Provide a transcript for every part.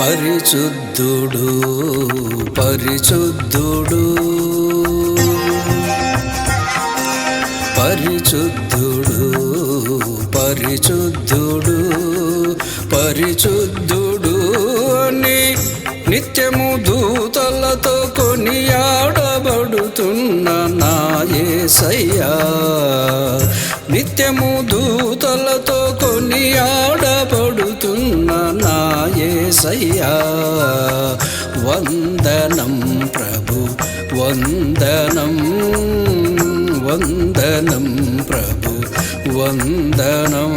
పరిశుద్ధుడు పరిశుద్ధుడు పరిశుద్ధుడు పరిశుద్ధుడు పరిశుద్ధుడు అని నిత్యము దూతలతో కొనియాడబడుతున్న నా యేసయ్యా, నిత్యము దూతలతో కొనియాడబడుతున్న నా యేసయ్యా. వందనం ప్రభు వందనం, వందనం ప్రభు వందనం.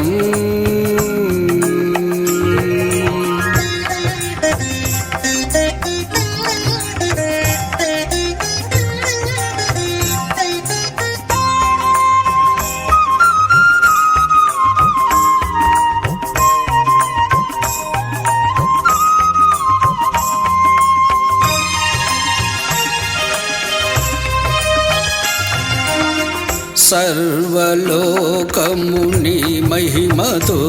సర్వలోకము నీ మహిమతో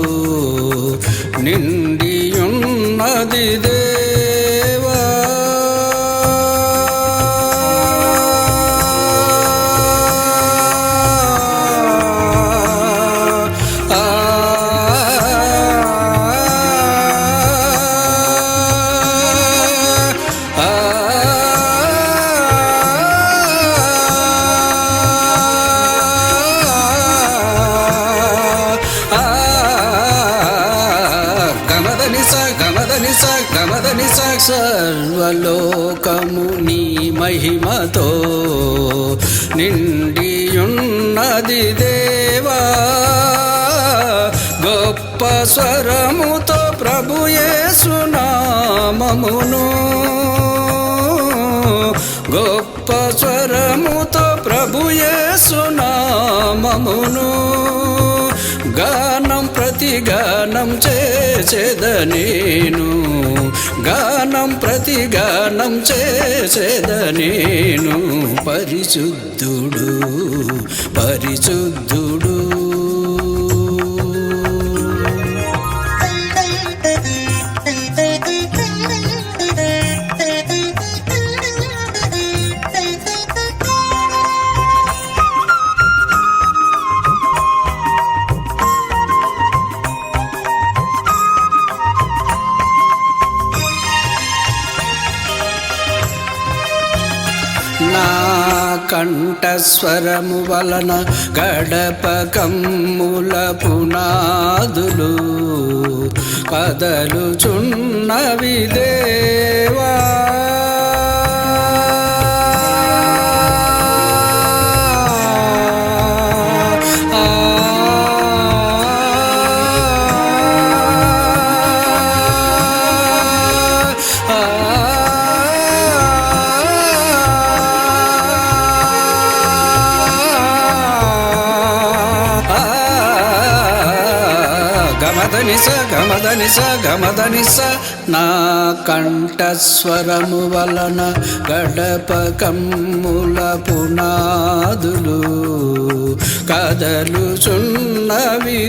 నిండియున్నది దేవా, సర్వలోకము నీ మహిమతో నిండియున్నది దేవా. గొప్ప స్వరముతో ప్రభు యేసు నామమును, గొప్ప స్వరముతో ప్రభు యేసు నామమును గానం ప్రతిగానం చేసేద నేను, గానం ప్రతిగానం చేసేద నేను. పరిశుద్ధుడు పరిశుద్ధుడు నా కంఠస్వరము వలన గడప కమ్ముల పునాదులు కదలుచున్నవి దేవా. గమదనిస గమదనిస గమదనిస నా కంఠస్వరము వలన గడప కమ్ముల పునాదులు కదలుచున్నవి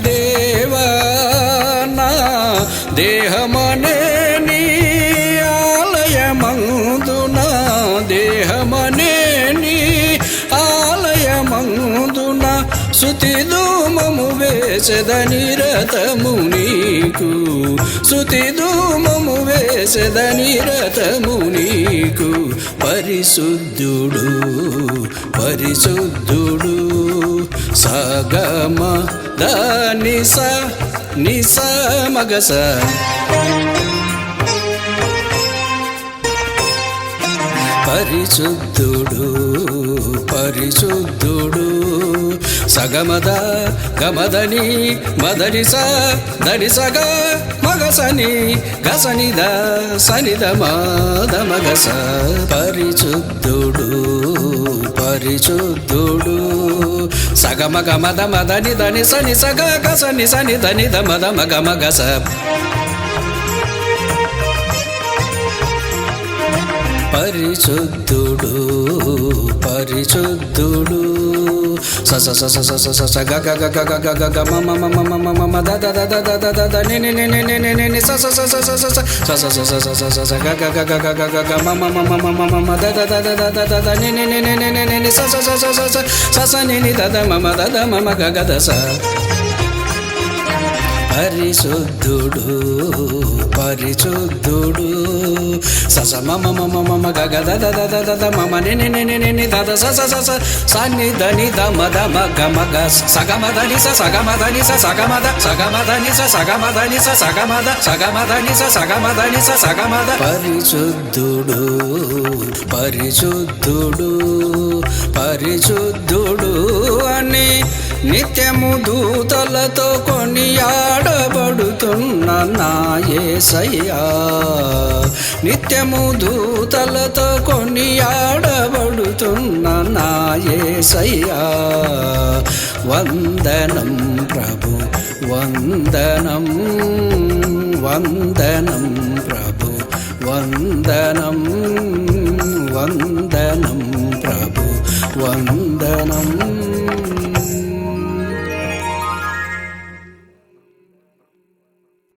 దేవా. నా దేహమనే నీ ఆలయమందున, దేహమనే నీ ఆలయమందున స్తుతి ధూమము వేసెదని రథము నీకు, స్తుతి ధూమము వేసెదని రథము నీకు. పరిశుద్ధుడు పరిశుద్ధుడు సగమ దానిస నిస మగస. పరిశుద్ధుడు పరిశుద్ధుడు సగమద గమదని మదని స దని సగ మగసని గసనిద సనిద మాద మగస. పరిశుద్ధుడు పరిశుద్ధుడు సగమ గమద మదని దని సని సగ గసని సని దని ద మద మగ మగస. పరిశుద్ధుడు పరిశుద్ధుడు స స స స స స స గ గ గ గ గ గ గ మ మ మ మ మ మ మ the the the the the the the ని ని ని ని ని ని ని ని స స స స స స స స స స స స స స గ గ గ గ గ గ గ గ మ మ మ మ మ మ మ మ the the the the the the the the ని ని ని ని ని ని ని ని స స స స స స స స ని ని ద ద మ మ ద ద మ మ గ గ ద స పరిశుద్ధుడు పరిశుద్ధుడు స స మ మ మ మ మ మ గ గ the the the the the the మ మ ని ని ని ని ని ని ద ద స స స స స ని ద ని ద మ ద మ గ మ గ స గ మ ద ని స స గ మ ద ని స స గ మ ద స గ మ ద ని స స గ మ ద ని స స గ మ ద స గ మ ద ని స స గ మ ద ని స స గ మ ద పరిశుద్ధుడు పరిశుద్ధుడు పరిశుద్ధుడు అని నిత్యము దూతలతో కొనియాడబడుతున్న నా యేసయ్యా నిత్యము దూతలతో కొనియాడబడుతున్న నా యేసయ్యా వందనం ప్రభు వందనం వందనం ప్రభు వందనం వందనం ప్రభు వందనం